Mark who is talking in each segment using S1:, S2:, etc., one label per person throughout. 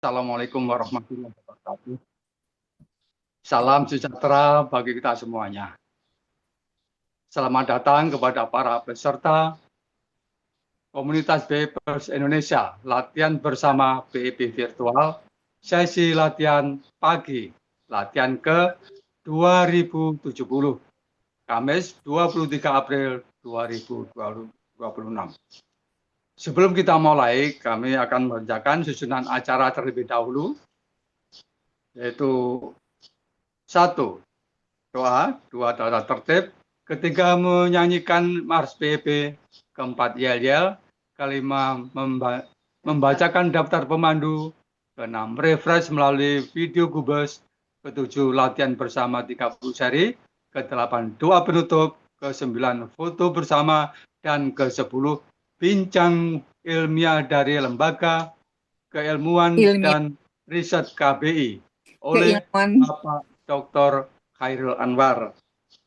S1: Assalamualaikum warahmatullahi wabarakatuh. Salam sejahtera bagi kita semuanya. Selamat datang kepada para peserta Komunitas BEPers Indonesia, latihan bersama BEP virtual, sesi latihan pagi, latihan ke 2070, Kamis 23 April 2026. Sebelum kita mulai, kami akan mengerjakan susunan acara terlebih dahulu, yaitu satu, doa, dua tata tertib, ketiga menyanyikan Mars BEP, keempat yel-yel, kelima membacakan daftar pemandu, keenam refresh melalui video Gubes, ketujuh latihan bersama 30 seri, kedelapan doa penutup, kesembilan foto bersama, dan ke-10 bincang ilmiah dari lembaga keilmuan
S2: Ilmiah
S1: dan riset KBI oleh
S2: keilmuan.
S1: Bapak Dr. Khairul Anwar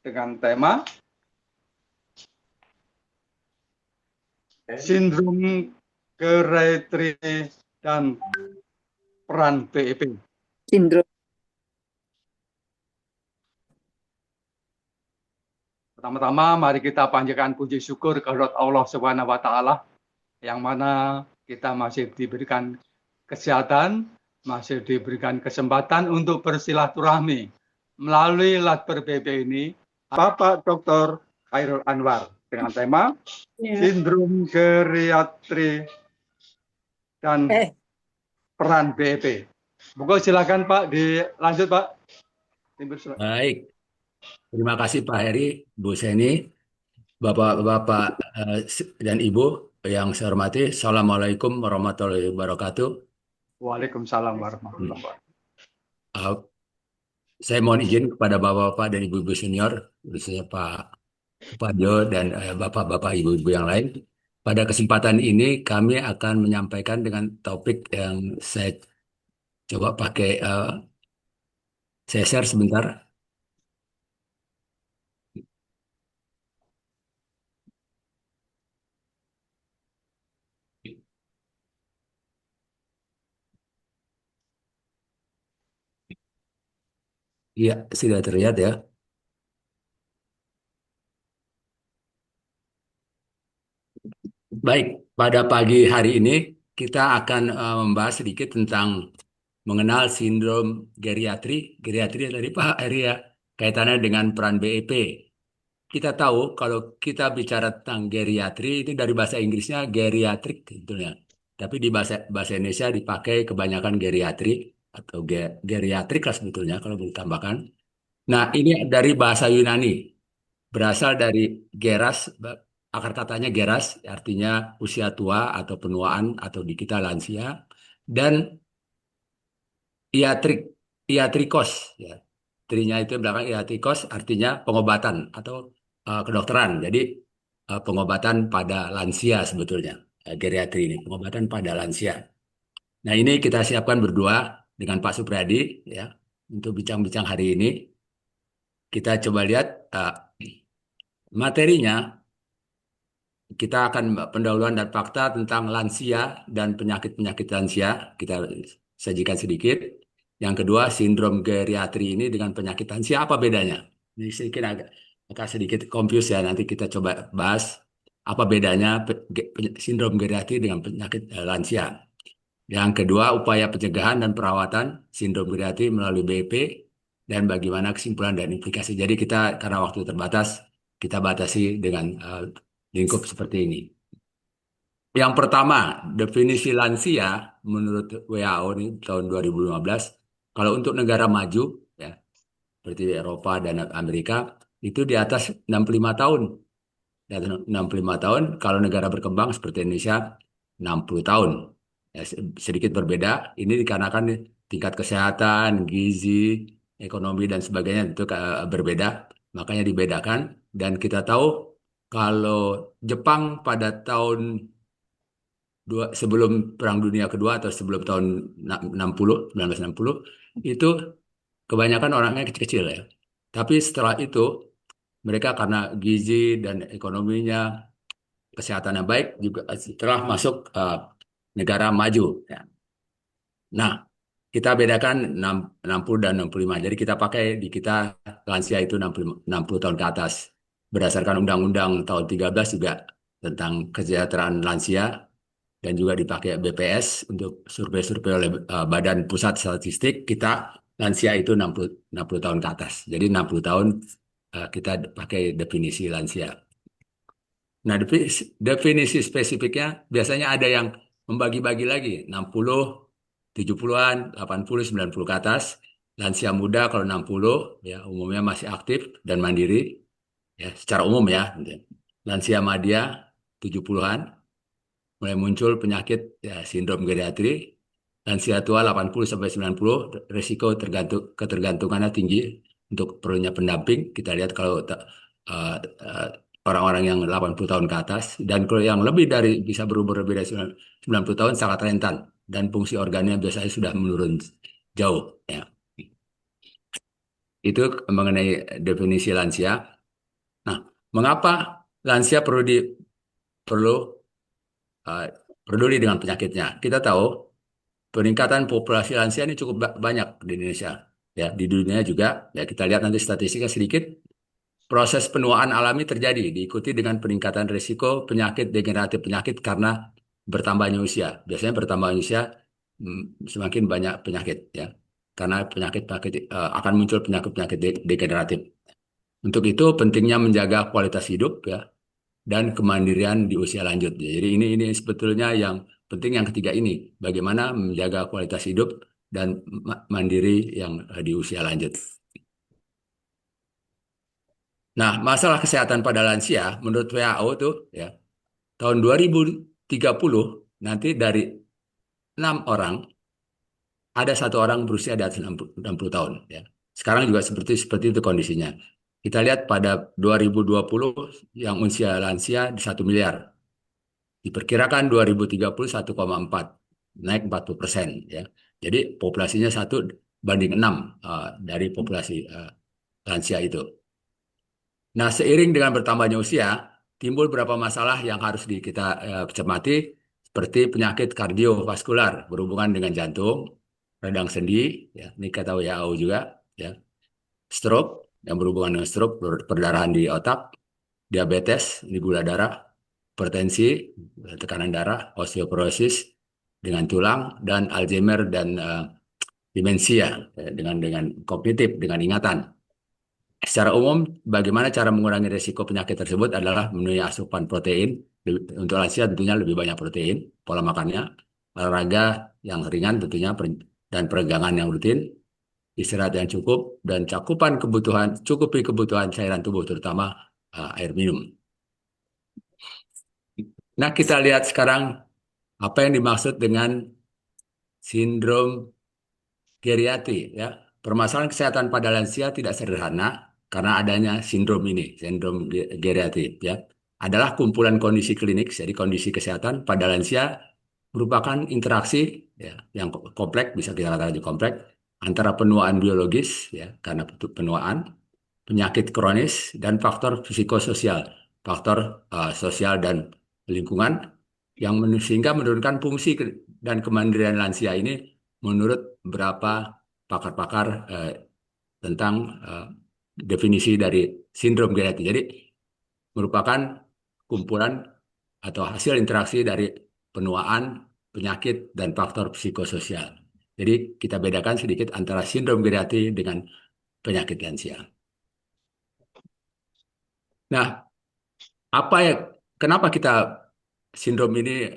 S1: dengan tema Sindrom Geriatri dan Peran BEP.
S2: Sindrom.
S1: Pertama-tama mari kita panjatkan puji syukur kehadirat Allah Subhanahu wa taala yang mana kita masih diberikan kesehatan, masih diberikan kesempatan untuk bersilaturahmi melalui Latber BEP ini. Bapak Dr. Khairul Anwar dengan tema Sindrom Geriatri dan Peran BEP. Monggo silakan Pak, dilanjut Pak.
S3: Baik, terima kasih Pak Heri, Bu Seni, Bapak-bapak dan Ibu yang saya hormati. Assalamualaikum warahmatullahi wabarakatuh.
S1: Waalaikumsalam warahmatullahi wabarakatuh.
S3: Uh, saya mohon izin kepada Bapak-bapak dan Ibu-ibu senior, khususnya Pak Suparjo dan Bapak-bapak Ibu-ibu yang lain. Pada kesempatan ini kami akan menyampaikan dengan topik yang saya coba pakai, saya share sebentar. Iya, sudah terlihat ya. Baik, pada pagi hari ini kita akan membahas sedikit tentang mengenal sindrom geriatri. Geriatri dari Pak Heri ya, kaitannya dengan peran BEP. Kita tahu kalau kita bicara tentang geriatri itu dari bahasa Inggrisnya geriatrik sebetulnya. Tapi di bahasa bahasa Indonesia dipakai kebanyakan geriatri atau geriatrik lah sebetulnya kalau ditambahkan. Nah, ini dari bahasa Yunani, berasal dari geras, akar katanya geras, artinya usia tua atau penuaan atau di kita lansia, dan iatrik, iatrikos, ya. Trinya itu belakang iatrikos artinya pengobatan atau kedokteran. Jadi pengobatan pada lansia sebetulnya. Geriatri ini, pengobatan pada lansia. Nah, ini kita siapkan berdua dengan Pak Supriyadi ya untuk bincang-bincang hari ini. Kita coba lihat materinya. Kita akan pendahuluan dan fakta tentang lansia dan penyakit-penyakit lansia. Kita sajikan sedikit. Yang kedua, sindrom geriatri ini dengan penyakit lansia apa bedanya? Ini sedikit agak sedikit confuse ya. Nanti kita coba bahas apa bedanya sindrom geriatri dengan penyakit lansia. Yang kedua, upaya pencegahan dan perawatan sindrom geriatri melalui BP dan bagaimana kesimpulan dan implikasi. Jadi kita karena waktu terbatas, kita batasi dengan lingkup seperti ini. Yang pertama, definisi lansia menurut WHO ini tahun 2015, kalau untuk negara maju, ya, seperti di Eropa dan Amerika, itu di atas 65 tahun. Di atas 65 tahun, kalau negara berkembang seperti Indonesia, 60 tahun. Ya, sedikit berbeda, ini dikarenakan tingkat kesehatan, gizi, ekonomi, dan sebagainya itu berbeda, makanya dibedakan. Dan kita tahu kalau Jepang pada tahun sebelum Perang Dunia Kedua atau sebelum tahun 60, 1960 itu kebanyakan orangnya kecil-kecil ya. Tapi setelah itu mereka karena gizi dan ekonominya kesehatan yang baik juga setelah masuk negara maju ya. Nah, kita bedakan 60 dan 65. Jadi kita pakai di kita lansia itu 60 tahun ke atas. Berdasarkan Undang-Undang tahun 13 juga tentang kesejahteraan lansia dan juga dipakai BPS untuk survei-survei oleh Badan Pusat Statistik, kita lansia itu 60 tahun ke atas. Jadi 60 tahun kita pakai definisi lansia. Nah, definisi spesifiknya biasanya ada yang membagi-bagi lagi, 60, 70-an, 80, 90 ke atas. Lansia muda kalau 60, ya umumnya masih aktif dan mandiri, ya secara umum ya. Lansia madya 70-an, mulai muncul penyakit ya, sindrom geriatri. Lansia tua 80 sampai 90, risiko ketergantungannya tinggi untuk perlunya pendamping. Kita lihat kalau eh, eh, orang-orang yang 80 tahun ke atas dan kalau yang lebih dari bisa berumur lebih dari 90 tahun sangat rentan dan fungsi organnya biasanya sudah menurun jauh ya. Itu mengenai definisi lansia. Nah, mengapa lansia perlu eh, peduli dengan penyakitnya? Kita tahu peningkatan populasi lansia ini cukup banyak di Indonesia. Ya, di dunia juga, ya kita lihat nanti statistiknya sedikit. Proses penuaan alami terjadi, diikuti dengan peningkatan risiko penyakit degeneratif penyakit karena bertambahnya usia. Biasanya bertambahnya usia semakin banyak penyakit, ya. Karena penyakit-penyakit akan muncul penyakit-penyakit degeneratif. Untuk itu pentingnya menjaga kualitas hidup, ya, dan kemandirian di usia lanjut. Jadi ini sebetulnya yang penting yang ketiga ini, bagaimana menjaga kualitas hidup dan mandiri yang di usia lanjut. Nah, masalah kesehatan pada lansia menurut WHO tuh ya, tahun 2030 nanti dari 6 orang ada 1 orang berusia di atas 60 tahun ya. Sekarang juga seperti seperti itu kondisinya. Kita lihat pada 2020 yang usia lansia di 1 miliar. Diperkirakan 2030 1,4, naik 40% ya. Jadi populasinya 1 banding 6 dari populasi lansia itu. Nah, seiring dengan bertambahnya usia, timbul beberapa masalah yang harus kita cermati, seperti penyakit kardiovaskular berhubungan dengan jantung, radang sendi, ya, ini kata WHO juga, ya, stroke yang berhubungan dengan stroke, perdarahan di otak, diabetes, ini gula darah, hipertensi, tekanan darah, osteoporosis dengan tulang, dan Alzheimer dan demensia dengan kognitif, dengan ingatan. Secara umum, bagaimana cara mengurangi risiko penyakit tersebut adalah memenuhi asupan protein. Untuk lansia tentunya lebih banyak protein, pola makannya, olahraga yang ringan tentunya, dan peregangan yang rutin, istirahat yang cukup, dan cukupi kebutuhan cairan tubuh, terutama air minum. Nah, kita lihat sekarang apa yang dimaksud dengan sindrom geriatri ya. Permasalahan kesehatan pada lansia tidak sederhana karena adanya sindrom ini, sindrom geriatri ya. Adalah kumpulan kondisi klinik, jadi kondisi kesehatan pada lansia merupakan interaksi ya yang kompleks, bisa kita katakan kompleks antara penuaan biologis ya karena penuaan, penyakit kronis dan faktor psikososial, faktor sosial dan lingkungan yang sehingga menurunkan fungsi dan kemandirian lansia ini menurut beberapa pakar-pakar tentang eh, definisi dari sindrom geriatri. Jadi merupakan kumpulan atau hasil interaksi dari penuaan, penyakit, dan faktor psikososial. Jadi kita bedakan sedikit antara sindrom geriatri dengan penyakit lansia. Nah, apa ya? Kenapa kita sindrom ini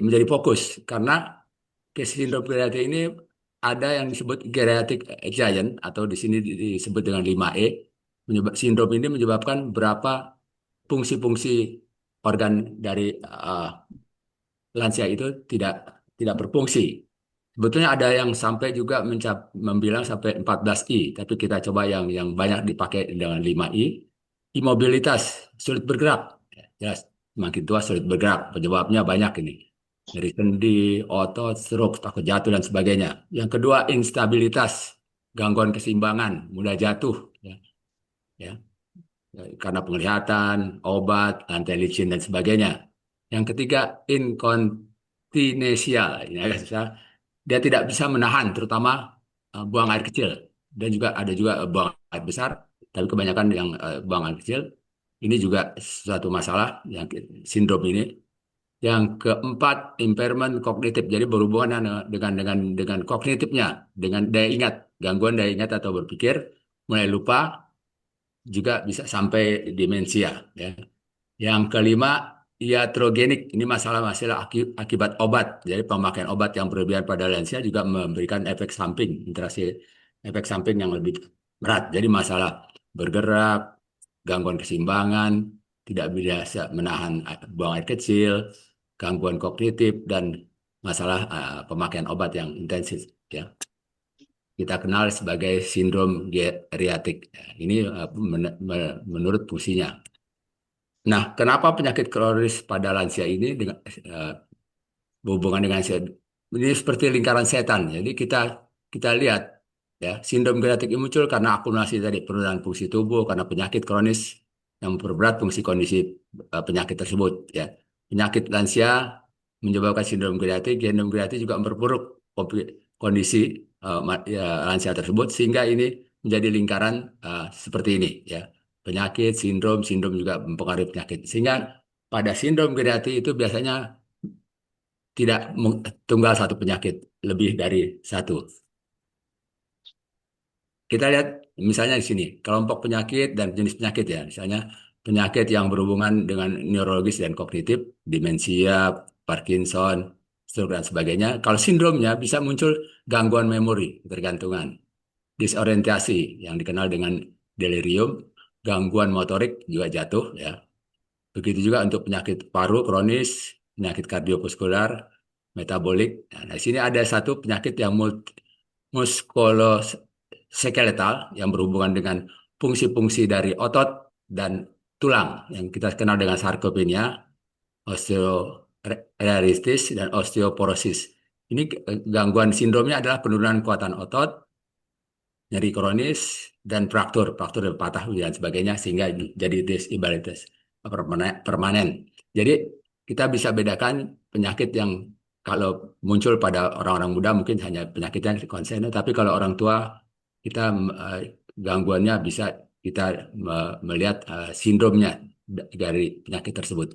S3: menjadi fokus? Karena sindrom geriatri ini ada yang disebut geriatric giant atau di sini disebut dengan 5E. Sindrom ini menyebabkan berapa fungsi-fungsi organ dari lansia itu tidak berfungsi. Sebetulnya ada yang sampai juga membilang sampai 14I, tapi kita coba yang banyak dipakai dengan 5I. Imobilitas, sulit bergerak. Jelas, semakin tua sulit bergerak. Penyebabnya banyak ini. Dari sendi, otot, stroke, takut jatuh, dan sebagainya. Yang kedua, instabilitas, gangguan keseimbangan, mudah jatuh. Ya, ya, karena penglihatan, obat, lantai licin, dan sebagainya. Yang ketiga, abstinensial. Ini agak susah. Dia tidak bisa menahan, terutama buang air kecil. Dan juga ada juga buang air besar, tapi kebanyakan yang buang air kecil. Ini juga suatu masalah yang sindrom ini. Yang keempat, impairment kognitif. Jadi berhubungan dengan kognitifnya, dengan daya ingat, gangguan daya ingat atau berpikir, mulai lupa, juga bisa sampai demensia. Ya. Yang kelima, iatrogenik. Ini masalah-masalah akibat obat. Jadi pemakaian obat yang berlebihan pada lansia juga memberikan efek samping, interaksi efek samping yang lebih berat. Jadi masalah bergerak, gangguan keseimbangan, tidak bisa menahan buang air kecil, gangguan kognitif, dan masalah pemakaian obat yang intensif. Ya. Kita kenal sebagai sindrom geriatrik. Ini menurut fungsinya. Nah, kenapa penyakit kronis pada lansia ini eh, berhubungan dengan ini seperti lingkaran setan. Jadi kita lihat ya, sindrom geriatrik ini muncul karena akumulasi tadi penurunan fungsi tubuh karena penyakit kronis yang memperberat fungsi kondisi penyakit tersebut ya. Penyakit lansia menyebabkan sindrom geriatrik, sindrom geriatrik juga memperburuk kondisi ya, lansia tersebut sehingga ini menjadi lingkaran seperti ini ya. Penyakit, sindrom juga mempengaruhi penyakit. Sehingga pada sindrom geriatrik itu biasanya tidak tunggal satu penyakit, lebih dari satu. Kita lihat misalnya di sini, kelompok penyakit dan jenis penyakit ya. Misalnya penyakit yang berhubungan dengan neurologis dan kognitif, demensia, Parkinson, stroke dan sebagainya. Kalau sindromnya bisa muncul gangguan memori, ketergantungan, disorientasi yang dikenal dengan delirium, gangguan motorik juga jatuh ya. Begitu juga untuk penyakit paru kronis, penyakit kardiovaskular, metabolik. Nah, di sini ada satu penyakit yang muskuloskeletal yang berhubungan dengan fungsi-fungsi dari otot dan tulang yang kita kenal dengan sarkopenia, osteoarthritis, dan osteoporosis. Ini gangguan sindromnya adalah penurunan kekuatan otot, nyeri kronis, dan fraktur dan patah dan sebagainya sehingga jadi disabilitas permanen. Jadi kita bisa bedakan penyakit yang kalau muncul pada orang-orang muda mungkin hanya penyakitnya konsen, tapi kalau orang tua kita gangguannya bisa kita melihat sindromnya dari penyakit tersebut.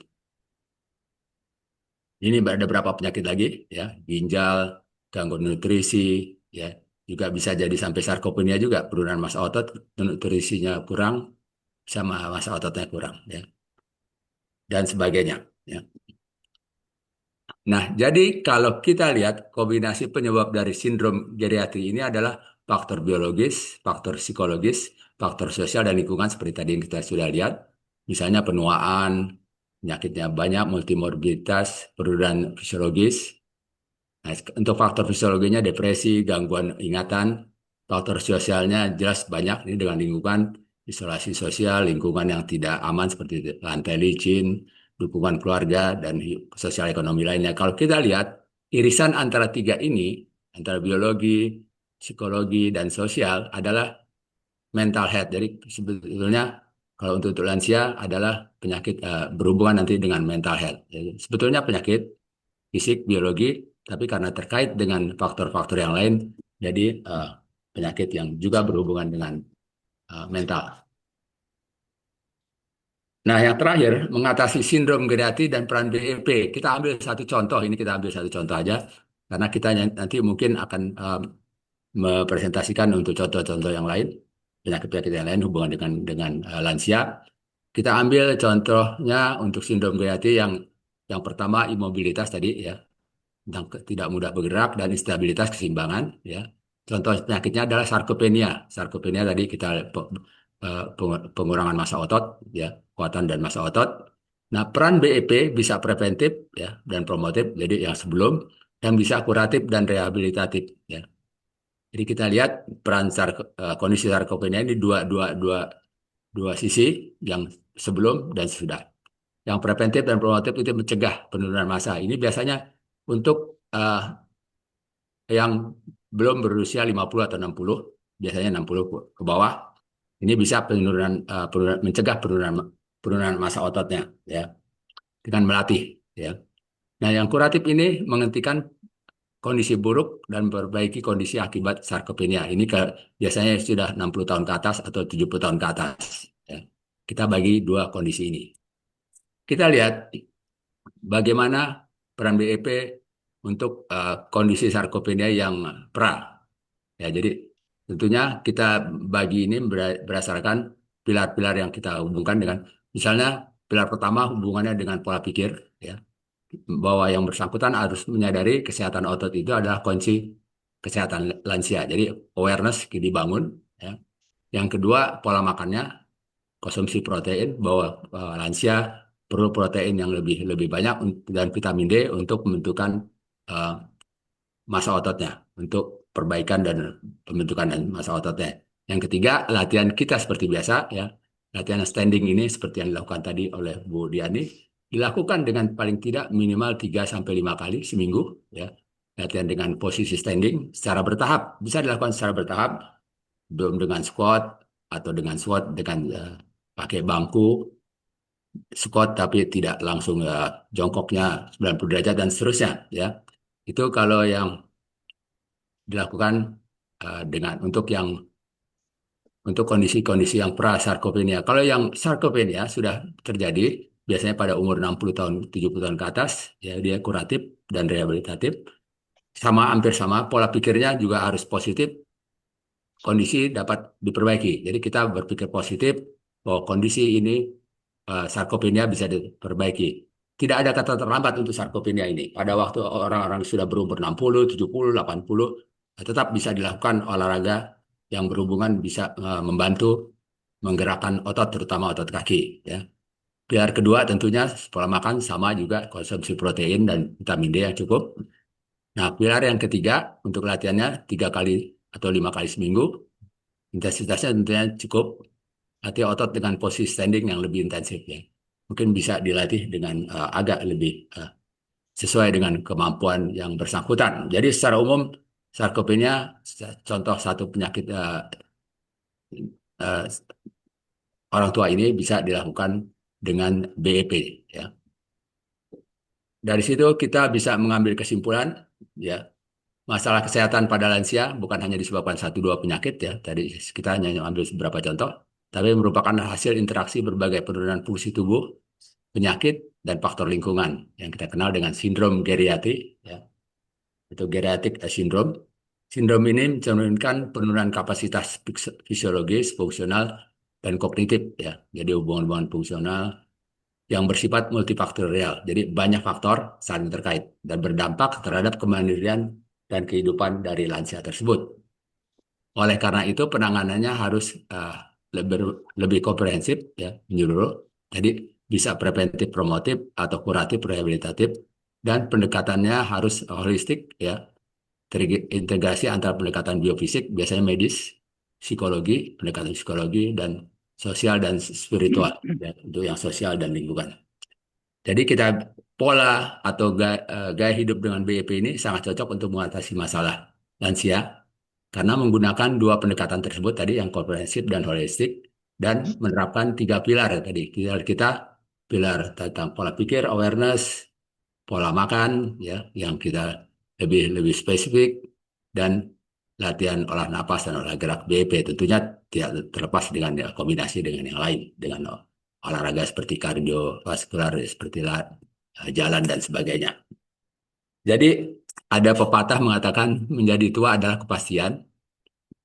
S3: Ini ada berapa penyakit lagi ya, ginjal, gangguan nutrisi, ya juga bisa jadi sampai sarkopenia juga penurunan massa otot, nutrisinya kurang, sama massa ototnya kurang, ya dan sebagainya. Ya. Nah, jadi kalau kita lihat kombinasi penyebab dari sindrom geriatri ini adalah faktor biologis, faktor psikologis, faktor sosial dan lingkungan seperti tadi yang kita sudah lihat. Misalnya penuaan, penyakitnya banyak, multimorbiditas, penurunan fisiologis. Nah, untuk faktor fisiologinya depresi, gangguan ingatan, faktor sosialnya jelas banyak ini dengan lingkungan, isolasi sosial, lingkungan yang tidak aman seperti lantai licin, dukungan keluarga, dan sosial ekonomi lainnya. Kalau kita lihat irisan antara tiga ini, antara biologi, psikologi, dan sosial adalah mental health. Jadi sebetulnya kalau untuk lansia adalah penyakit berhubungan nanti dengan mental health. Jadi, sebetulnya penyakit fisik, biologi, tapi karena terkait dengan faktor-faktor yang lain, jadi penyakit yang juga berhubungan dengan mental. Nah, yang terakhir, mengatasi sindrom Geriatri dan peran BEP. Kita ambil satu contoh, ini kita ambil satu contoh aja, karena kita nanti mungkin akan mempresentasikan untuk contoh-contoh yang lain, penyakit-penyakit yang lain hubungan dengan lansia. Kita ambil contohnya untuk sindrom Geriatri yang pertama imobilitas tadi ya, tentang tidak mudah bergerak dan instabilitas keseimbangan ya. Contoh penyakitnya adalah sarkopenia. Sarkopenia tadi kita pengurangan massa otot ya, kekuatan dan massa otot. Nah, peran BEP bisa preventif ya dan promotif jadi yang sebelum dan bisa kuratif dan rehabilitatif ya. Jadi kita lihat peran kondisi sarkopenia ini dua sisi yang sebelum dan sesudah. Yang preventif dan promotif itu mencegah penurunan massa. Ini biasanya untuk yang belum berusia 50 atau 60, biasanya 60 ke bawah, ini bisa mencegah penurunan massa ototnya ya dengan melatih ya. Nah, yang kuratif ini menghentikan kondisi buruk dan memperbaiki kondisi akibat sarkopenia. Ini biasanya sudah 60 tahun ke atas atau 70 tahun ke atas. Ya. Kita bagi dua kondisi ini. Kita lihat bagaimana peran BEP untuk kondisi sarkopenia yang pra. Ya, jadi tentunya kita bagi ini berdasarkan pilar-pilar yang kita hubungkan dengan, misalnya pilar pertama hubungannya dengan pola pikir, ya, bahwa yang bersangkutan harus menyadari kesehatan otot itu adalah kunci kesehatan lansia. Jadi awareness dibangun. Ya. Yang kedua pola makannya, konsumsi protein, bahwa lansia perlu protein yang lebih lebih banyak dan vitamin D untuk membentukan eh, massa ototnya, untuk perbaikan dan pembentukan dan massa ototnya. Yang ketiga, latihan kita seperti biasa, ya. Latihan standing ini seperti yang dilakukan tadi oleh Bu Diani, dilakukan dengan paling tidak minimal 3 sampai 5 kali seminggu, ya. Latihan dengan posisi standing secara bertahap, bisa dilakukan secara bertahap, belum dengan squat atau dengan squat dengan pakai bangku squat tapi tidak langsung jongkoknya 90 derajat dan seterusnya, ya. Itu kalau yang dilakukan dengan untuk kondisi-kondisi yang pra-sarkopenia. Kalau yang sarkopenia sudah terjadi biasanya pada umur 60 tahun, 70 tahun ke atas, ya dia kuratif dan rehabilitatif. Sama hampir sama, pola pikirnya juga harus positif, kondisi dapat diperbaiki. Jadi kita berpikir positif bahwa kondisi ini sarkopenia bisa diperbaiki. Tidak ada kata terlambat untuk sarkopenia ini. Pada waktu orang-orang sudah berumur 60, 70, 80, tetap bisa dilakukan olahraga yang berhubungan bisa membantu menggerakkan otot, terutama otot kaki. Ya. Pilar kedua tentunya pola makan, sama juga konsumsi protein dan vitamin D yang cukup. Nah, pilar yang ketiga untuk latihannya 3 kali atau 5 kali seminggu. Intensitasnya tentunya cukup. Latih otot dengan posisi standing yang lebih intensif, ya. Mungkin bisa dilatih dengan agak lebih sesuai dengan kemampuan yang bersangkutan. Jadi secara umum sarkopenia contoh satu penyakit eh, orang tua ini bisa dilakukan dengan BEP, ya. Dari situ kita bisa mengambil kesimpulan, ya, masalah kesehatan pada lansia bukan hanya disebabkan satu dua penyakit, ya. Tadi kita hanya ambil beberapa contoh, tapi merupakan hasil interaksi berbagai penurunan fungsi tubuh, penyakit, dan faktor lingkungan yang kita kenal dengan sindrom geriatri, ya. Itu geriatric syndrome. Sindrom ini mencerminkan penurunan kapasitas fisiologis, fungsional, dan kognitif, ya. Jadi hubungan-hubungan fungsional yang bersifat multifaktorial. Jadi banyak faktor saling terkait dan berdampak terhadap kemandirian dan kehidupan dari lansia tersebut. Oleh karena itu penanganannya harus lebih lebih komprehensif, ya, menyeluruh. Jadi bisa preventif promotif atau kuratif rehabilitatif, dan pendekatannya harus holistik, ya, terintegrasi antara pendekatan biofisik biasanya medis, psikologi, pendekatan psikologi, dan sosial dan spiritual, ya, untuk yang sosial dan lingkungan. Jadi kita pola atau gaya hidup dengan BEP ini sangat cocok untuk mengatasi masalah lansia karena menggunakan dua pendekatan tersebut tadi, yang komprehensif dan holistik, dan menerapkan tiga pilar tadi. Pilar kita, pilar tentang pola pikir, awareness, pola makan, ya, yang kita lebih lebih spesifik, dan latihan olah napas dan olah gerak BEP tentunya tidak terlepas dengan, ya, kombinasi dengan yang lain, dengan olahraga seperti kardiovaskular seperti jalan dan sebagainya. Jadi ada pepatah mengatakan menjadi tua adalah kepastian,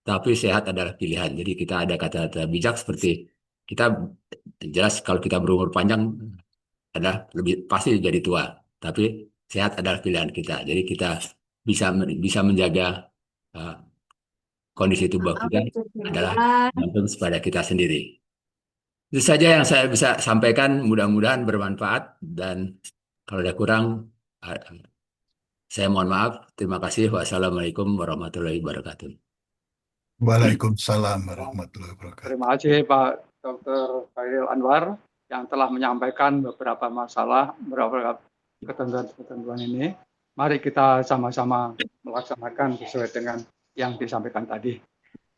S3: tapi sehat adalah pilihan. Jadi kita ada kata-kata bijak seperti kita jelas kalau kita berumur panjang adalah lebih pasti jadi tua, tapi sehat adalah pilihan kita. Jadi kita bisa bisa menjaga uh, kondisi tubuh kita adalah tergantung pada kita sendiri. Itu saja yang saya bisa sampaikan. Mudah-mudahan bermanfaat, dan kalau ada kurang, uh, saya mohon maaf. Terima kasih. Wassalamualaikum warahmatullahi wabarakatuh.
S2: Waalaikumsalam warahmatullahi wabarakatuh.
S1: Terima kasih Pak Dr. Khairil Anwar yang telah menyampaikan beberapa masalah, beberapa ketentuan-ketentuan ini. Mari kita sama-sama melaksanakan sesuai dengan yang disampaikan tadi.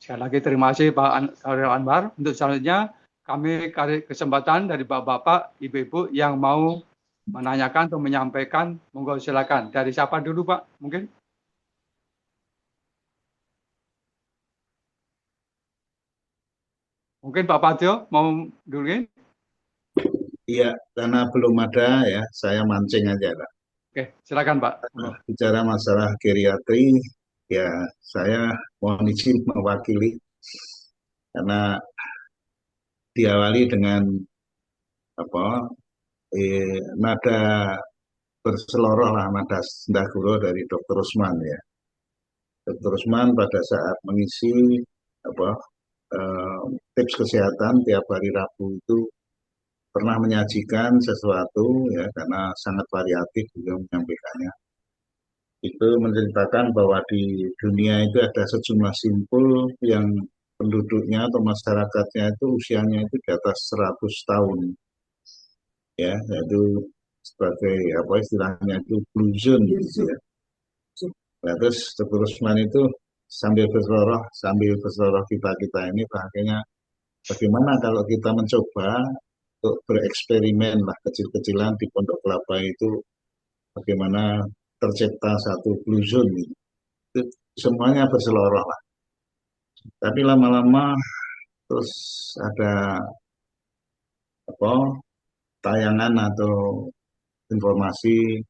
S1: Sekali lagi terima kasih Pak Khairil Anwar. Untuk selanjutnya kami kasih kesempatan dari Bapak-Bapak, Ibu-Ibu yang mau menanyakan atau menyampaikan, monggo silakan. Dari siapa dulu Pak? Mungkin? Mungkin Pak Padjo mau dulu?
S2: Iya, karena belum ada ya, saya mancing aja lah.
S1: Oke, silakan Pak. Monggo.
S2: Bicara masalah geriatri, ya saya mohon izin mewakili karena diawali dengan apa nada berseloroh lah, nada sendaguro dari Dr. Usman ya. Dr. Usman pada saat mengisi apa eh, tips kesehatan tiap hari Rabu itu pernah menyajikan sesuatu ya karena sangat variatif beliau menyampaikannya. Itu menceritakan bahwa di dunia itu ada sejumlah simpul yang penduduknya atau masyarakatnya itu usianya itu di atas 100 tahun ya, yaitu sebagai apa istilahnya itu blue zone gitu ya. Nah, terus Usman itu sambil berseloroh kita ini akhirnya bagaimana kalau kita mencoba untuk bereksperimen lah kecil-kecilan di Pondok Kelapa itu bagaimana tercipta satu blue zone gitu. Itu semuanya berseloroh lah. Tapi lama-lama terus ada apa tayangan atau informasi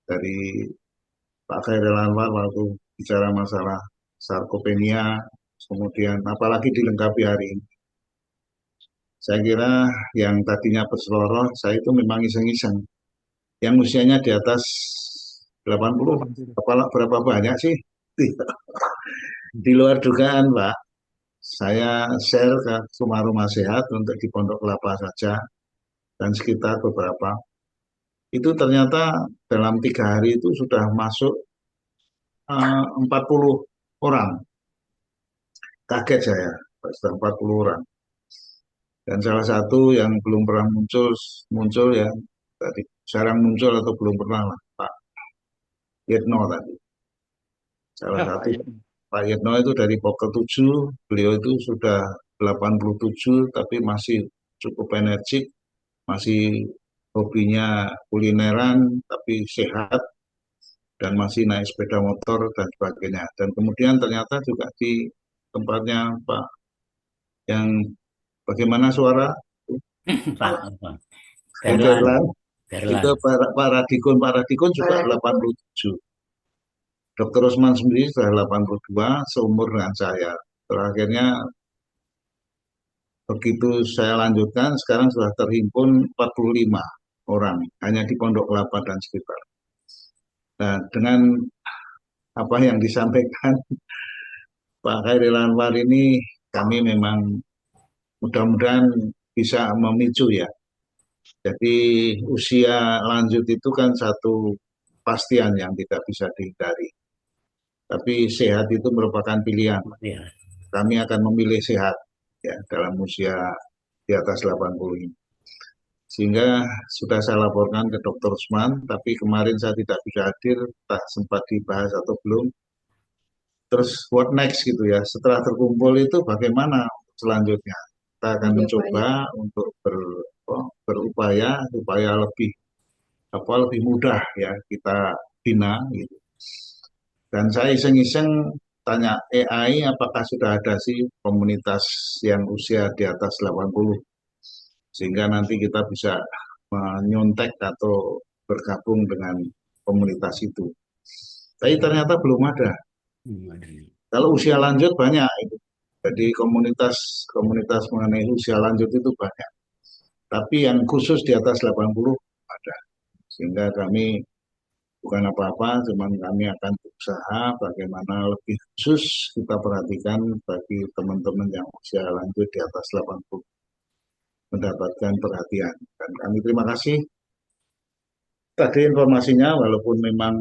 S2: dari Pak Khairil Anwar waktu bicara masalah sarkopenia, kemudian apalagi dilengkapi hari ini. Saya kira yang tadinya berseloroh, saya itu memang iseng-iseng. Yang usianya di atas 80, berapa banyak sih? Di luar dugaan, Pak. Saya share ke rumah-rumah sehat untuk di Pondok Kelapa saja dan sekitar beberapa. Itu ternyata dalam 3 hari itu sudah masuk 40 orang. Kaget saya, sudah 40 orang. Dan salah satu yang belum pernah muncul ya, tadi jarang muncul atau belum pernah lah, Pak Yetno tadi. Salah satu Pak Yetno itu dari Poker 7, beliau itu sudah 87 tapi masih cukup energik, masih hobinya kulineran tapi sehat dan masih naik sepeda motor dan sebagainya. Dan kemudian ternyata juga di tempatnya Pak yang bagaimana suara
S3: Pak,
S2: Gerlan
S3: Gerlan.
S2: itu Pak Radikun juga 87. Dr. Usman sendiri sudah 82, seumur dengan saya. Terakhirnya begitu saya lanjutkan, sekarang sudah terhimpun 45 orang, hanya di Pondok Kelapa dan sekitar. Nah, dengan apa yang disampaikan Pak Khairil Anwar ini, kami memang mudah-mudahan bisa memicu ya. Jadi usia lanjut itu kan satu pastian yang tidak bisa dihindari. Tapi sehat itu merupakan pilihan.
S3: Ya.
S2: Kami akan memilih sehat ya dalam usia di atas 80 ini. Sehingga sudah saya laporkan ke Dr. Usman, tapi kemarin saya tidak bisa hadir, tak sempat dibahas atau belum. Terus what next gitu ya, setelah terkumpul itu bagaimana selanjutnya? Kita akan mencoba untuk berupaya supaya lebih mudah ya kita bina gitu. Dan saya iseng-iseng tanya AI apakah sudah ada sih komunitas yang usia di atas 80 sehingga nanti kita bisa menyontek atau bergabung dengan komunitas itu. Tapi ternyata belum ada. Kalau usia lanjut banyak itu. Jadi komunitas mengenai usia lanjut itu banyak. Tapi yang khusus di atas 80 ada. Sehingga kami bukan apa-apa, cuman kami akan berusaha bagaimana lebih khusus kita perhatikan bagi teman-teman yang usia lanjut di atas 80 mendapatkan perhatian. Dan kami terima kasih tadi informasinya, walaupun memang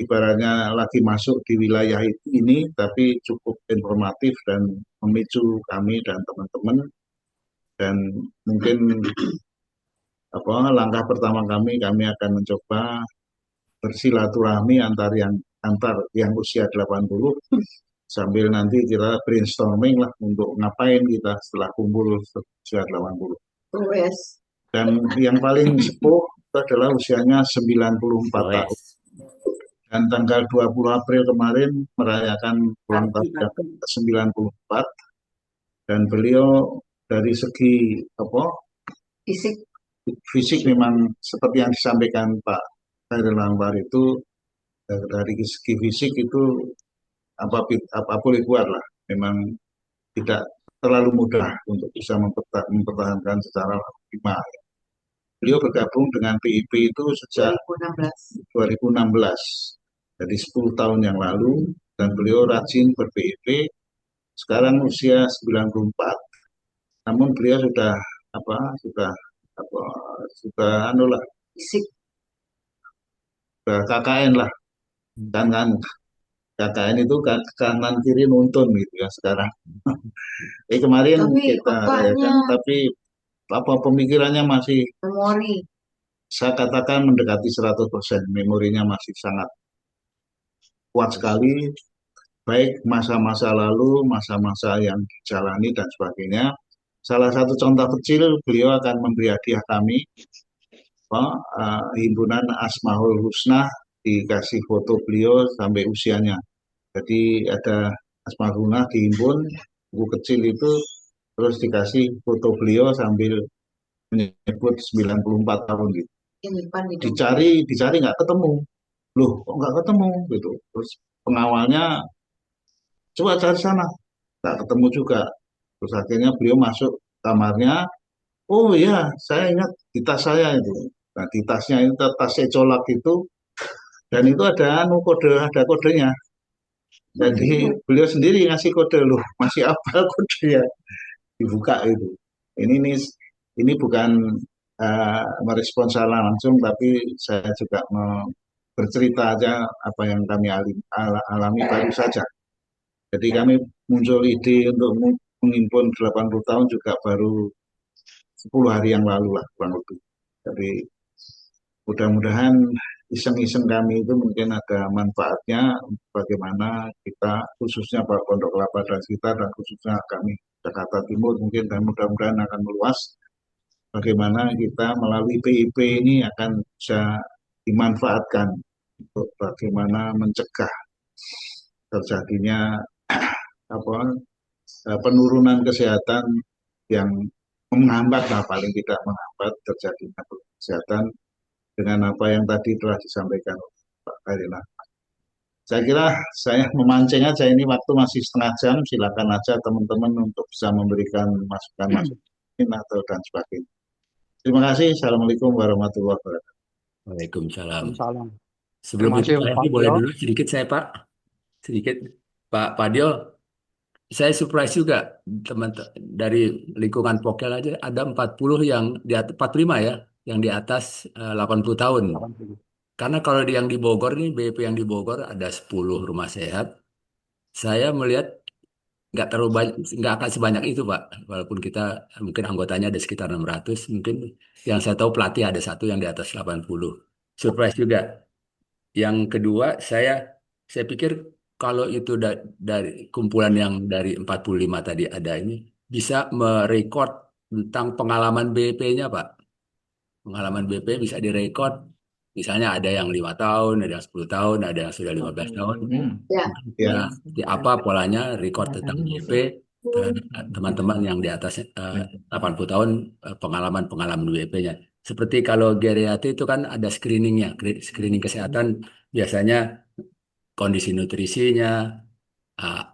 S2: ibaratnya lagi masuk di wilayah ini, tapi cukup informatif dan memicu kami dan teman-teman. Dan mungkin langkah pertama kami akan mencoba bersilaturahmi antar yang usia 80 sambil nanti kita brainstorming lah untuk ngapain kita setelah kumpul usia 80. Dan yang paling sepuh itu adalah usianya 94 tahun.
S3: Wes.
S2: Dan tanggal 20 April kemarin merayakan ulang tahun yang ke-94, dan beliau dari segi
S4: Fisik.
S2: fisik memang seperti yang disampaikan Pak Khairil Anwar itu, dari segi fisik itu apa boleh buat lah, memang tidak terlalu mudah untuk bisa mempertahankan secara optimal. Beliau bergabung dengan PIP itu sejak 2016, jadi 10 tahun yang lalu, dan beliau rajin ber-PIP. Sekarang usia 94, namun beliau sudah
S4: Fisik.
S2: KKN lah, kan KKN itu kanan kiri nuntun gitu ya sekarang. Kemarin
S4: Tapi
S2: kita rayakan, tapi pemikirannya masih,
S4: memori.
S2: saya katakan mendekati 100%, memorinya masih sangat kuat sekali, baik masa-masa lalu, masa-masa yang dijalani dan sebagainya. Salah satu contoh kecil, beliau akan memberi hadiah kami, himpunan Asmaul Husna, dikasih foto beliau sampai usianya. Jadi ada Asmaul Husna dihimpun, buku kecil itu, terus dikasih foto beliau sambil menyebut 94 tahun gitu. Dicari nggak ketemu. Loh, kok nggak ketemu gitu. Terus pengawalnya coba cari sana, nggak ketemu juga. Terus akhirnya beliau masuk kamarnya. Oh iya, saya ingat di tas saya itu. Nah, di tasnya itu tas colak itu, dan itu ada ada kodenya. Jadi beliau sendiri ngasih kode, loh masih apa kode ya, dibuka itu. Ini bukan merespon salah langsung, tapi saya juga bercerita aja apa yang kami alami baru saja. Jadi kami muncul ide untuk menghimpun 80 tahun juga baru 10 hari yang lalu lah kurang lebih. Jadi mudah-mudahan iseng-iseng kami itu mungkin ada manfaatnya bagaimana kita, khususnya Pak Pondok Kelapa dan kita, dan khususnya kami Jakarta Timur mungkin, dan mudah-mudahan akan meluas, bagaimana kita melalui PIP ini akan bisa dimanfaatkan untuk bagaimana mencegah terjadinya penurunan kesehatan yang menghambat, paling tidak menghambat terjadinya kesehatan, dengan apa yang tadi telah disampaikan oleh Pak Karina. Saya kira saya memancing aja, ini waktu masih setengah jam, silakan aja teman-teman untuk bisa memberikan masukan atau dan sebagainya. Terima kasih. Assalamualaikum warahmatullahi wabarakatuh.
S3: Waalaikumsalam.
S1: Salam.
S3: Sebelum
S1: Terima
S3: itu
S1: kasih,
S3: Pak
S1: Pak
S3: Edi, boleh
S1: Dio.
S3: dulu sedikit saya Pak? Sedikit Pak Dio, saya surprise juga teman dari lingkungan Pokel aja ada 40 yang di atas 45 ya, yang di atas 80 tahun. Karena kalau yang di Bogor nih, BP yang di Bogor ada 10 rumah sehat. Saya melihat nggak terlalu banyak, nggak akan sebanyak itu Pak. Walaupun kita mungkin anggotanya ada sekitar 600, mungkin yang saya tahu pelatih ada satu yang di atas 80. Surprise juga. Yang kedua, saya pikir kalau itu dari kumpulan yang dari 45 tadi ada ini bisa merekod tentang pengalaman BP-nya Pak. Pengalaman BP bisa direkod. Misalnya ada yang 5 tahun, ada yang 10 tahun, ada yang sudah 15 tahun.
S4: Ya.
S3: Nah, seperti apa polanya record tentang BP terhadap teman-teman yang di atas 80 tahun, pengalaman-pengalaman BP-nya. Seperti kalau geriatri itu kan ada screeningnya, screening kesehatan biasanya kondisi nutrisinya, uh,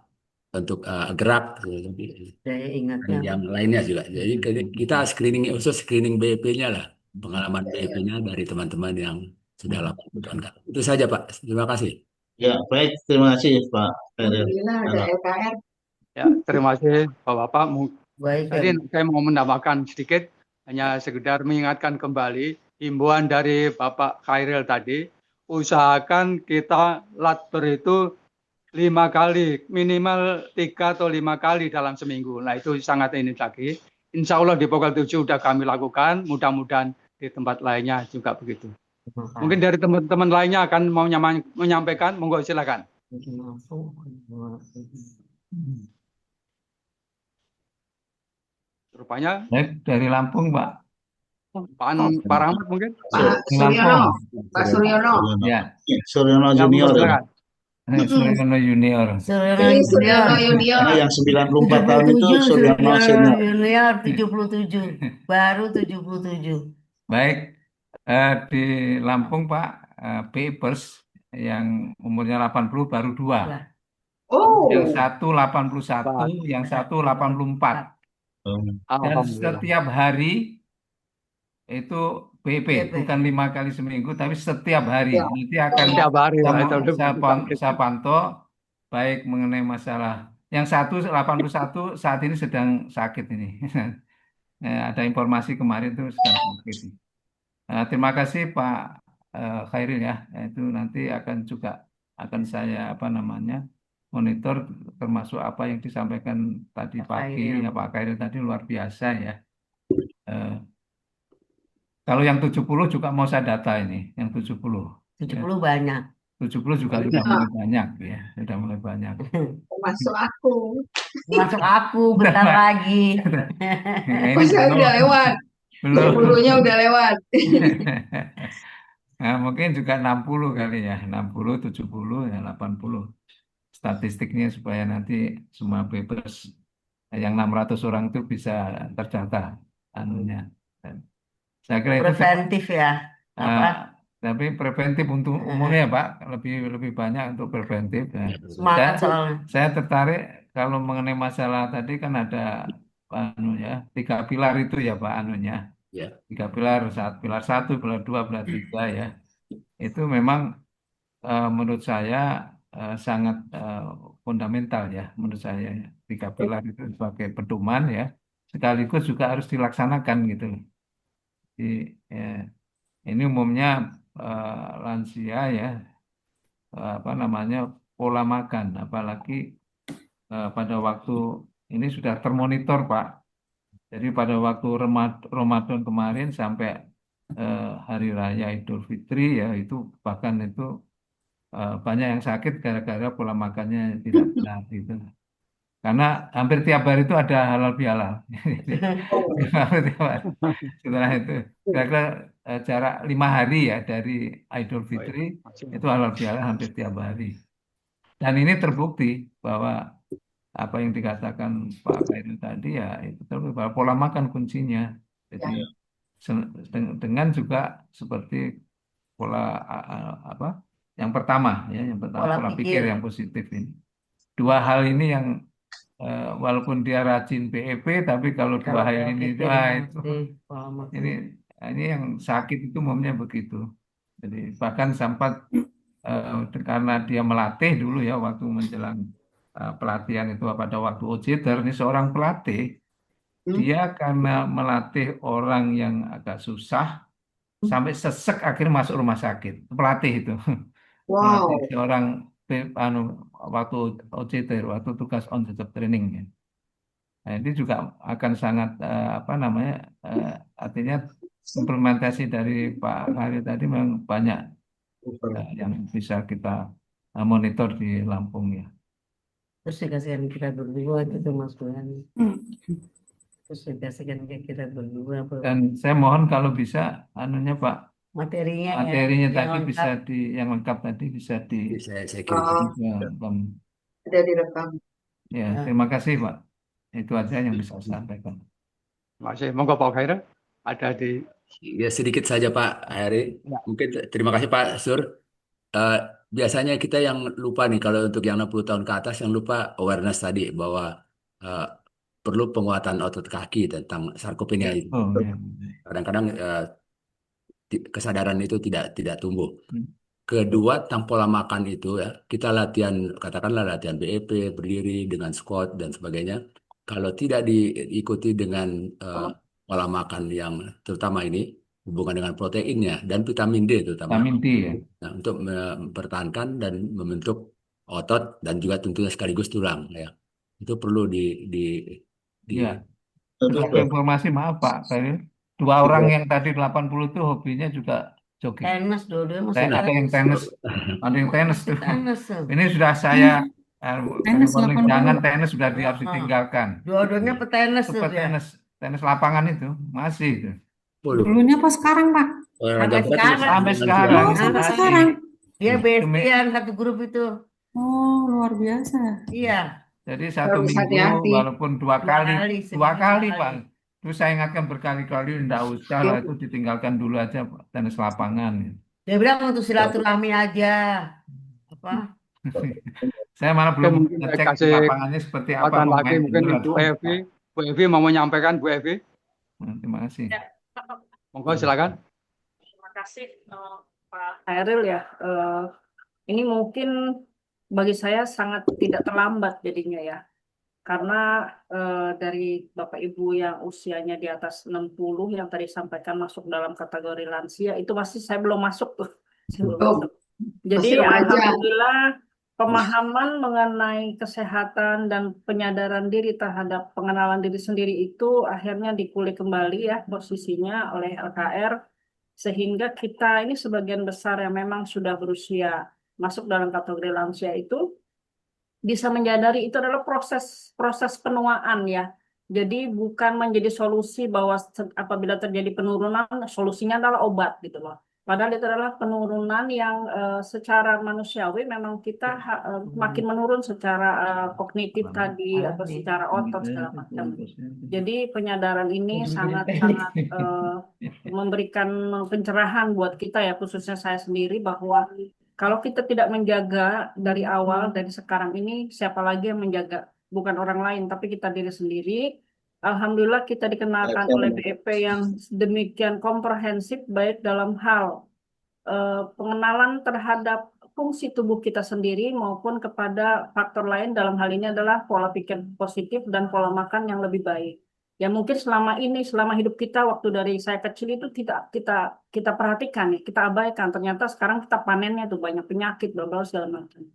S3: untuk gerak,
S4: Saya ingatnya.
S3: dan yang lainnya juga. Jadi kita screening khusus screening BP-nya lah, pengalaman BP-nya dari teman-teman yang sudah 80 tahun. Itu saja Pak. Terima kasih.
S2: Ya, baik. Terima kasih Pak Khairil.
S4: Alhamdulillah ada LKR.
S1: Ya, terima kasih Bapak-Bapak.
S4: Baik.
S1: Tadi saya mau menambahkan sedikit, hanya sekedar mengingatkan kembali himbauan dari Bapak Khairil tadi, usahakan kita latber itu 5 kali, minimal 3 atau 5 kali dalam seminggu. Nah itu sangat ini lagi. Insya Allah di Pokal 7 sudah kami lakukan, mudah-mudahan di tempat lainnya juga begitu. Mungkin dari teman-teman lainnya akan mau menyampaikan, monggo silakan. Rupanya
S5: Dari Lampung, Pak.
S1: Pak Rahmat mungkin?
S4: Pak
S5: Di
S4: Suryono,
S5: Lampung.
S4: Pak Suryono.
S5: Ya,
S2: Suryono
S1: Ya, monggo
S2: Junior.
S1: silakan.
S5: Suryono Junior.
S4: Suryono
S6: Ini
S4: Junior,
S6: Suryono Junior.
S2: Karena yang 94 tahun itu
S4: 77,
S2: Suryono
S4: Suryono
S2: Senior.
S4: Junior 77, baru 77.
S5: Baik, di Lampung Pak, Papers yang umurnya 80 baru 2.
S6: Oh,
S5: Yang satu 81, yang satu 84. Dan
S1: Alhamdulillah.
S5: setiap hari itu PP, bukan 5 kali seminggu, tapi setiap hari.
S6: Ya.
S5: Nanti akan
S1: Setiap hari lah itu udah
S5: saya pantau, baik mengenai masalah. Yang satu 81 saat ini sedang sakit ini. Ada informasi kemarin itu sedang sakit. Terima kasih Pak Khairil ya. Itu nanti akan saya monitor, termasuk apa yang disampaikan tadi
S4: Pak
S5: pagi
S4: Khairil.
S5: ya Pak Khairil tadi luar biasa ya. Kalau yang 70 juga mau saya data ini, yang 70.
S4: 70 banyak.
S5: 70 juga sudah mulai banyak ya, sudah mulai banyak.
S6: masuk aku.
S4: Masuk aku bentar lagi.
S5: Ini
S6: Masa
S5: belum,
S6: udah lewat.
S5: belum.
S6: 10-nya udah lewat.
S5: Nah, mungkin juga 60 kali ya, 60, 70, ya 80. Statistiknya supaya nanti semua papers yang 600 orang itu bisa tercatat anunya. Dan saya kira itu
S4: Preventif ya. Apa?
S5: tapi preventif untuk umumnya ya Pak, lebih banyak untuk preventif. Ya.
S4: Semangat soalnya.
S5: Saya tertarik kalau mengenai masalah tadi kan ada 3 pilar itu ya Pak anunya.
S3: Ya.
S5: 3 pilar, pilar 1, pilar 2, pilar 3 ya. Itu memang menurut saya sangat fundamental ya menurut saya. 3 pilar itu sebagai pedoman ya, sekaligus juga harus dilaksanakan gitu. Jadi, ini umumnya lansia ya, pola makan, apalagi pada waktu ini sudah termonitor Pak. Jadi pada waktu Ramadan kemarin sampai Hari Raya Idul Fitri ya, itu bahkan itu banyak yang sakit gara-gara pola makannya tidak benar gitu. Karena hampir tiap hari itu ada halal bihalal. Setelah itu kira-kira jarak 5 hari ya dari Idul Fitri itu halal bihalal hampir tiap hari. Dan ini terbukti bahwa apa yang dikatakan Pak Khairil tadi ya itu terbukti bahwa pola makan kuncinya. Jadi dengan juga seperti pola yang pertama pola pikir yang positif ini. 2 hal ini yang walaupun dia rajin PEP, tapi kalau 2 hal ini itu ini yang sakit itu umumnya begitu. Jadi bahkan sempat karena dia melatih dulu ya waktu menjelang pelatihan itu pada waktu OJT, ini seorang pelatih, dia karena melatih orang yang agak susah sampai sesek akhirnya masuk rumah sakit. Pelatih itu.
S6: Wow.
S5: Melatih seorang waktu OJT, waktu tugas on the job training ya. Nah, ini juga akan sangat artinya implementasi dari Pak Khairil tadi memang banyak yang bisa kita monitor di Lampung ya.
S4: Terus dikasihkan kita berdua gitu Mas Tuhan. Terus dikasihkan kita berdua.
S5: Dan saya mohon kalau bisa anunya Pak,
S4: materinya
S5: tadi bisa yang lengkap tadi bisa
S3: saya kirim.
S6: Ada direkam.
S5: Ya, terima kasih Pak. Itu aja yang bisa saya sampaikan.
S1: Masih monggo Pak Khairil ada di
S3: Ya sedikit saja Pak Heri.
S1: Ya.
S3: Mungkin terima kasih Pak Sur. Biasanya kita yang lupa nih kalau untuk yang 60 tahun ke atas yang lupa awareness tadi bahwa perlu penguatan otot kaki tentang sarkopenia itu. Kadang-kadang kesadaran itu tidak tumbuh. Kedua, tentang pola makan itu ya, kita katakanlah latihan BEP, berdiri dengan squat dan sebagainya. Kalau tidak diikuti dengan pola makan yang terutama ini hubungan dengan proteinnya dan vitamin D terutama.
S5: Vitamin D ya.
S3: Nah, untuk mempertahankan dan membentuk otot dan juga tentunya sekaligus tulang ya. Itu perlu
S5: Ya. Informasi maaf Pak Khairil. 2 orang yang tadi 80 itu hobinya juga jogging.
S4: Tenis dua-duanya masih
S5: Ada yang tenis. Ada yang tenis tuh.
S4: Tenis.
S5: Ini sudah saya
S7: Tenis
S5: jangan tenis sudah harus ditinggalkan.
S4: Dua-duanya petenis tuh ya.
S5: Tenis lapangan itu masih itu.
S3: 10.
S7: Dulunya apa sekarang, Pak?
S3: Olahraga
S4: Sampai
S3: berat
S4: sekarang.
S5: Sampai
S3: lansia.
S5: sekarang
S7: Oh,
S5: itu
S7: sampai
S5: masih
S7: sekarang.
S4: Dia
S5: demi
S4: bestian satu grup itu.
S7: Oh, luar biasa.
S4: Iya,
S5: jadi satu
S6: Harus
S5: minggu
S6: hati-hati.
S5: walaupun dua
S4: 2
S5: kali
S4: kali,
S5: dua
S4: seminggu 2
S5: kali
S4: kali.
S5: Pak. Terus saya ingatkan berkali-kali enggak usah lah, itu ditinggalkan dulu aja Pak, tenis lapangan.
S4: Dia bilang untuk silaturahmi aja. Apa?
S5: Saya malah
S1: Oke,
S5: belum
S1: mungkin saya
S5: ngecek di
S1: kasih
S5: lapangannya seperti apa,
S1: kesempatan lagi
S5: pemain
S1: mungkin
S5: bener
S1: Ibu
S5: atau
S1: Evi.
S5: enggak.
S1: Bu Evi mau menyampaikan, Bu Evi.
S5: Terima kasih.
S8: Ya,
S1: Monggo silakan.
S8: terima kasih Pak Hairil ya. Ini mungkin bagi saya sangat tidak terlambat jadinya ya. Karena dari Bapak Ibu yang usianya di atas 60 yang tadi sampaikan masuk dalam kategori lansia, itu masih saya belum masuk tuh. Saya belum
S6: Oh,
S8: masuk. Jadi
S6: masih remaja.
S8: alhamdulillah pemahaman mengenai kesehatan dan penyadaran diri terhadap pengenalan diri sendiri itu akhirnya dipulih kembali ya posisinya oleh LKR, sehingga kita ini sebagian besar yang memang sudah berusia masuk dalam kategori lansia itu bisa menyadari itu adalah proses penuaan ya. Jadi bukan menjadi solusi bahwa apabila terjadi penurunan solusinya adalah obat gitu loh. Padahal itu adalah penurunan yang secara manusiawi memang kita makin menurun secara kognitif tadi atau secara otot segala macam. Jadi penyadaran ini sangat-sangat memberikan pencerahan buat kita ya, khususnya saya sendiri, bahwa kalau kita tidak menjaga dari awal, dari sekarang ini, siapa lagi yang menjaga? Bukan orang lain, tapi kita diri sendiri. Alhamdulillah kita dikenalkan oleh BEP yang demikian komprehensif, baik dalam hal pengenalan terhadap fungsi tubuh kita sendiri maupun kepada faktor lain, dalam hal ini adalah pola pikir positif dan pola makan yang lebih baik. Ya mungkin selama ini, selama hidup kita waktu dari saya kecil itu tidak kita perhatikan ya, kita abaikan. Ternyata sekarang kita panennya tuh banyak penyakit, berbagai segala macam.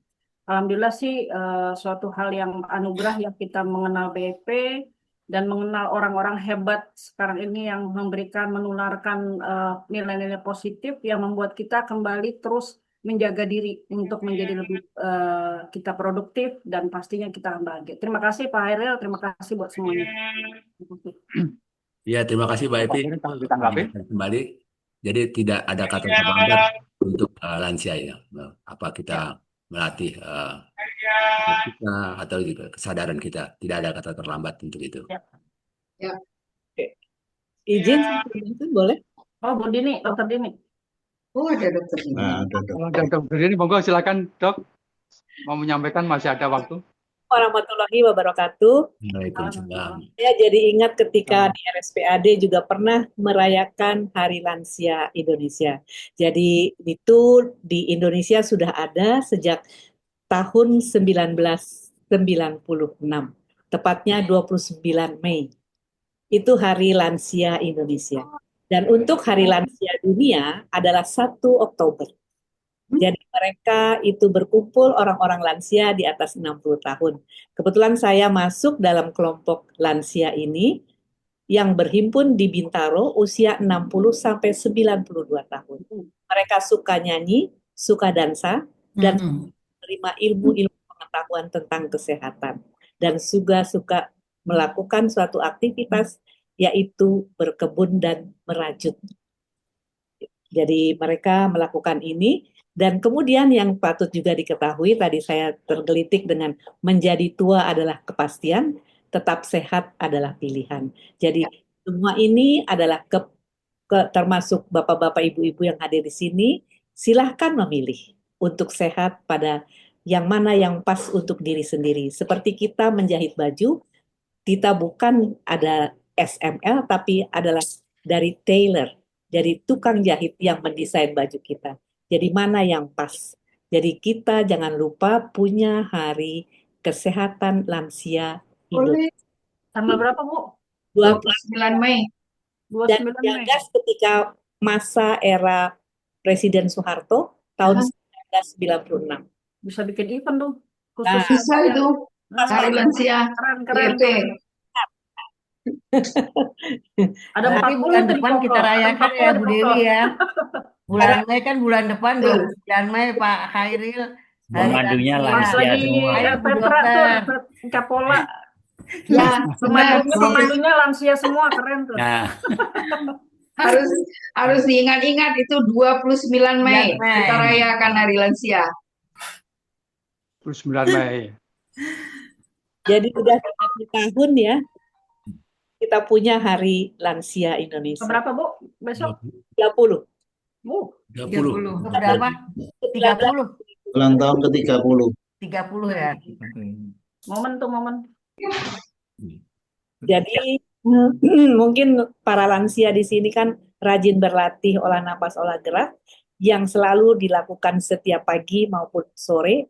S8: Alhamdulillah sih suatu hal yang anugerah yang kita mengenal BEP dan mengenal orang-orang hebat sekarang ini yang menularkan nilai-nilai positif yang membuat kita kembali terus menjaga diri untuk menjadi lebih kita produktif dan pastinya kita bahagia. Terima kasih Pak Hairil, terima kasih buat semuanya.
S3: Ya, terima kasih Mbak Evi.
S1: Kalau ditanggapi.
S3: Kembali, jadi tidak ada kata terlambat untuk lansia ya. Apa kita melatih kita atau juga kesadaran kita, tidak ada kata terlambat untuk itu.
S6: Ya.
S9: Izin boleh?
S8: Oh, Bu Dini, Dokter Dini.
S6: Oh, ada dokter ini.
S2: Nah, ada dok.
S1: Kalau ada dokter ini, monggo silakan Dok. Mau menyampaikan, masih ada waktu.
S9: Warahmatullahi wabarakatuh.
S3: Waalaikumsalam.
S9: Saya jadi ingat ketika di RSPAD juga pernah merayakan Hari Lansia Indonesia. Jadi itu di Indonesia sudah ada sejak tahun 1996, tepatnya 29 Mei. Itu Hari Lansia Indonesia. Dan untuk Hari Lansia Dunia adalah 1 Oktober. Jadi mereka itu berkumpul orang-orang lansia di atas 60 tahun. Kebetulan saya masuk dalam kelompok lansia ini yang berhimpun di Bintaro usia 60 sampai 92 tahun. Mereka suka nyanyi, suka dansa, dan menerima ilmu-ilmu pengetahuan tentang kesehatan. Dan juga suka melakukan suatu aktivitas yaitu berkebun dan merajut. Jadi mereka melakukan ini. Dan kemudian yang patut juga diketahui, tadi saya tergelitik dengan menjadi tua adalah kepastian, tetap sehat adalah pilihan. Jadi semua ini adalah termasuk bapak-bapak, ibu-ibu yang hadir di sini, silahkan memilih untuk sehat pada yang mana yang pas untuk diri sendiri. Seperti kita menjahit baju, kita bukan ada SML, tapi adalah dari tailor, dari tukang jahit yang mendesain baju kita. Jadi mana yang pas. Jadi kita jangan lupa punya hari kesehatan lansia
S6: Boleh.
S8: Tanggal berapa, Bu?
S6: 29 Mei.
S9: Dan
S8: 29 Mei.
S9: gagas ketika masa era Presiden Soeharto tahun 1996.
S8: Bisa bikin event tuh.
S9: Nah,
S8: Khusus
S6: Bisa itu. Hari lansia.
S8: keren.
S6: BEP.
S8: Ada
S4: Nanti
S8: 40
S4: bulan
S8: tuh di
S4: depan
S8: foto.
S4: kita rayakan
S8: Ada
S4: ya
S8: 40
S4: Bu
S8: di
S4: Dewi
S8: foto.
S4: ya. Bulan Mei kan bulan depan 29 Mei Pak Hairil. Hari
S10: Pemandunya
S4: lansia.
S8: Pas
S10: lansia
S8: lagi
S10: semua.
S4: Ayo Bu
S8: Petra tuh,
S4: Dokter.
S8: Capola.
S6: Ya, benar.
S8: Pemandunya lansia semua, keren tuh.
S10: Nah,
S6: Harus harus diingat-ingat itu 29 Mei
S4: 9 Mei.
S6: kita rayakan Hari Lansia.
S1: 29 Mei.
S9: Jadi udah 30 tahun ya kita punya Hari Lansia Indonesia.
S8: Berapa, Bu? Besok?
S9: 30.
S8: Bu,
S3: 30.
S4: Berapa? 30.
S2: Ulang tahun ke-30.
S4: 30 ya.
S8: momen tuh momen.
S9: Jadi mungkin para lansia di sini kan rajin berlatih olah napas, olah gerak yang selalu dilakukan setiap pagi maupun sore.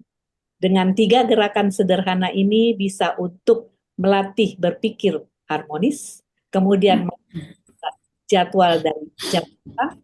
S9: Dengan 3 gerakan sederhana ini bisa untuk melatih berpikir harmonis, kemudian jadwal dari jam makan,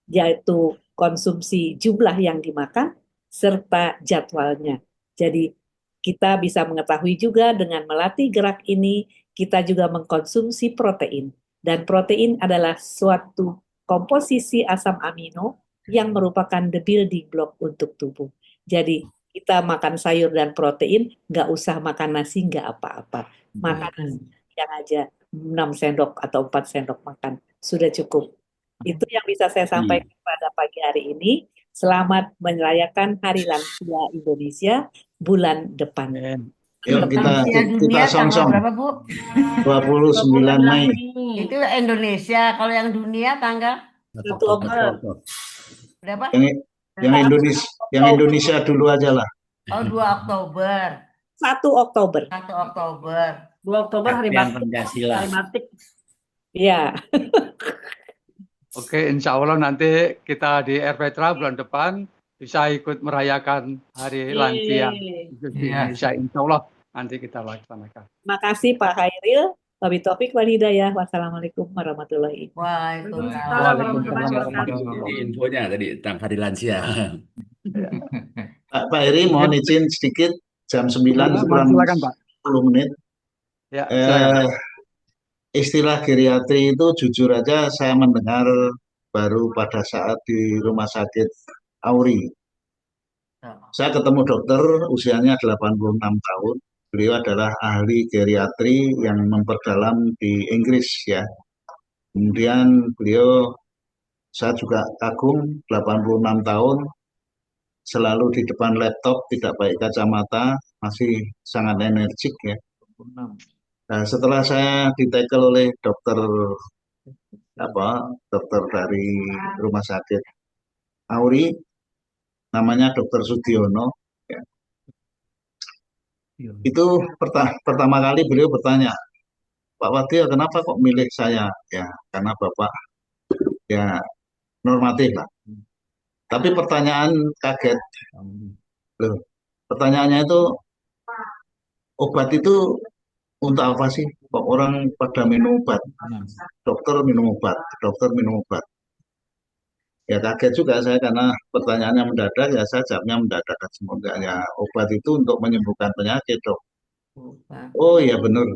S9: yaitu konsumsi jumlah yang dimakan, serta jadwalnya. Jadi kita bisa mengetahui juga dengan melatih gerak ini, kita juga mengkonsumsi protein. Dan protein adalah suatu komposisi asam amino yang merupakan the building block untuk tubuh. Jadi kita makan sayur dan protein, nggak usah makan nasi, nggak apa-apa. Makan yang aja 6 sendok atau 4 sendok makan, sudah cukup. Itu yang bisa saya sampaikan pada pagi hari ini. Selamat merayakan Hari Lansia Indonesia bulan depan.
S2: Yuk
S4: Lansia
S2: kita
S4: dunia tanggal
S2: song-song
S4: berapa, Bu?
S2: 29 Mei.
S4: Itu Indonesia. Kalau yang dunia tanggal
S9: 1 Oktober.
S4: berapa?
S2: Yang Indonesia dulu aja lah.
S4: Oh, 2 Oktober.
S9: 1 Oktober.
S4: 1 Oktober.
S8: 2 Oktober Hari
S3: Latihan
S8: Batik.
S3: Pancasila.
S8: Hari Batik.
S9: Ya,
S1: Oke, insya Allah nanti kita di RPTRA bulan depan bisa ikut merayakan Hari Lansia Indonesia. Insya Allah nanti kita laksanakan.
S9: makasih Pak Hairil. Wabillahi taufiq wal hidayah. Wassalamualaikum warahmatullahi
S1: Waalaikumsalam
S3: Ini infonya tadi tentang Hari Lansia.
S2: Pak Heri, mohon izin sedikit, jam 9 kurang
S1: Silakan, Pak.
S2: 10 menit.
S1: Ya, silakan.
S2: Istilah geriatri itu jujur aja saya mendengar baru pada saat di rumah sakit Auri. Saya ketemu dokter usianya 86 tahun. Beliau adalah ahli geriatri yang memperdalam di Inggris ya. Kemudian saya juga kagum 86 tahun selalu di depan laptop, tidak pakai kacamata, masih sangat energik ya. Nah, setelah saya ditekel oleh dokter dari rumah sakit Auri, namanya Dokter Sudiono. Ya. Itu pertama kali beliau bertanya, Pak Wadil, kenapa kok milih saya? Ya, karena Bapak ya normatif lah. Tapi pertanyaan kaget. Loh, pertanyaannya itu, obat itu untuk apa sih? Kok orang pada minum obat? Dokter minum obat, dokter minum obat. Ya kaget juga saya karena pertanyaannya mendadak, ya saya jawabnya mendadak. Semoga ya obat itu untuk menyembuhkan penyakit, dok. Oh iya benar,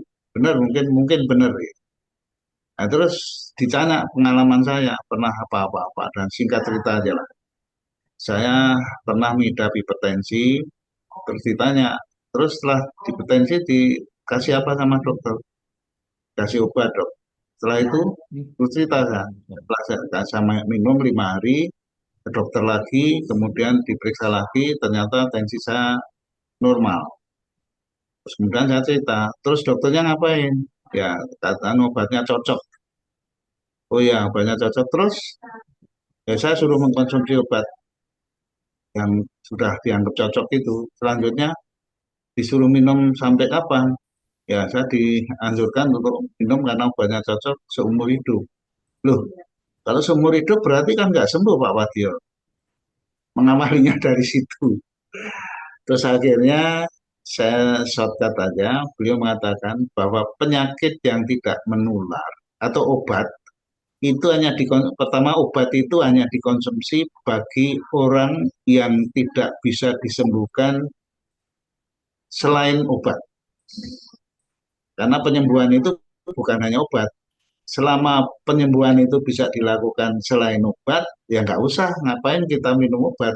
S2: mungkin benar. Ya. Nah, terus ditanya pengalaman saya pernah apa-apa dan singkat cerita aja lah. Saya pernah mengidap hipertensi, terus ditanya, terus setelah hipertensi dikasih apa sama dokter? Kasih obat, dok. Setelah itu terus cerita setelah saya minum 5 hari, ke dokter lagi, kemudian diperiksa lagi, ternyata tensi saya normal. Terus kemudian saya cerita, terus dokternya ngapain? Ya, katanya obatnya cocok. Oh ya, obatnya cocok. Terus ya saya suruh mengkonsumsi obat yang sudah dianggap cocok itu. Selanjutnya disuruh minum sampai kapan? Ya, saya dianjurkan untuk minum karena obatnya cocok seumur hidup. Loh, kalau seumur hidup berarti kan nggak sembuh Pak Wadio. Mengawalinya dari situ. Terus akhirnya saya shortcut aja, beliau mengatakan bahwa penyakit yang tidak menular atau obat itu pertama obat itu hanya dikonsumsi bagi orang yang tidak bisa disembuhkan selain obat. Karena penyembuhan itu bukan hanya obat. Selama penyembuhan itu bisa dilakukan selain obat, ya nggak usah ngapain kita minum obat.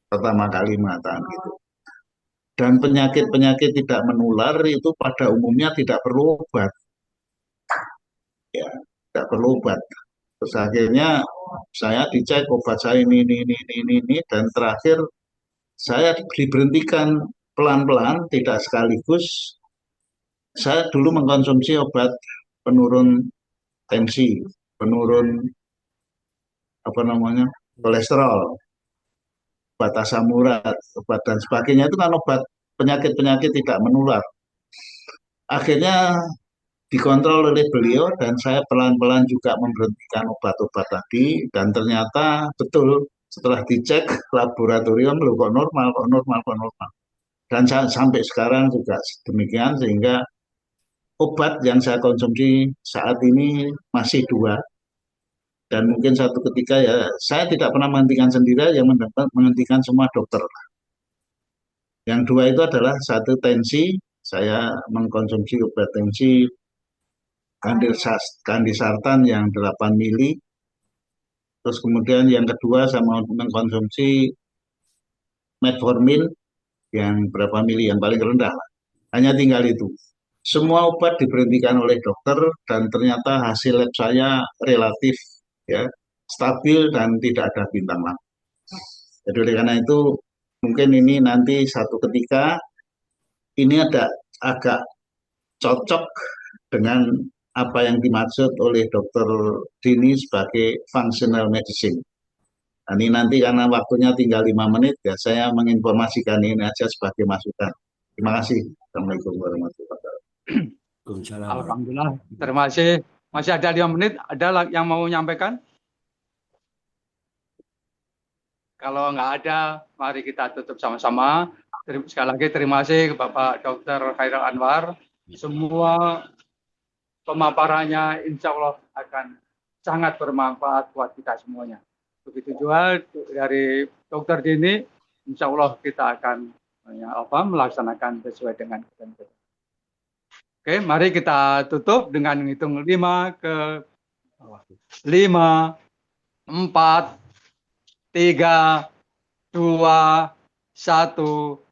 S2: Pertama kali mengatakan gitu. Dan penyakit-penyakit tidak menular itu pada umumnya tidak perlu obat. Ya, tidak perlu obat. Terus akhirnya saya dicek obat saya ini, dan terakhir saya diberhentikan pelan-pelan, tidak sekaligus. Saya dulu mengkonsumsi obat penurun tensi, penurun apa namanya kolesterol, obat asam urat, obat dan sebagainya itu kan obat penyakit-penyakit tidak menular. Akhirnya dikontrol oleh beliau dan saya pelan-pelan juga memberhentikan obat-obat tadi dan ternyata betul setelah dicek laboratorium loh kok normal, kok normal, kok normal. Dan sampai sekarang juga demikian sehingga obat yang saya konsumsi saat ini masih 2 dan mungkin satu ketika ya saya tidak pernah menghentikan sendiri yang menghentikan semua dokter. Yang 2 itu adalah satu tensi, saya mengkonsumsi obat tensi kandisartan yang 8 mili. Terus kemudian yang kedua saya mengkonsumsi metformin yang berapa mili, yang paling rendah. Hanya tinggal itu. Semua obat diberhentikan oleh dokter dan ternyata hasil lab saya relatif ya stabil dan tidak ada bintang lampu. Jadi oleh karena itu mungkin ini nanti satu ketika ini ada agak cocok dengan apa yang dimaksud oleh Dr. Dini sebagai functional medicine. Nah, ini nanti karena waktunya tinggal 5 menit ya saya menginformasikan ini aja sebagai masukan. Terima kasih. Assalamualaikum warahmatullahi wabarakatuh.
S1: Alhamdulillah. Terima kasih. Masih ada 5 menit. Ada yang mau menyampaikan? Kalau nggak ada, mari kita tutup sama-sama. Sekali lagi terima kasih Bapak Dr. Khairul Anwar. Semua pemaparannya insya Allah akan sangat bermanfaat buat kita semuanya. Begitu juga dari Dr. Dini, insya Allah kita akan melaksanakan sesuai dengan ketentuan. Oke, mari kita tutup dengan menghitung 5 ke 5, 4, 3, 2, 1.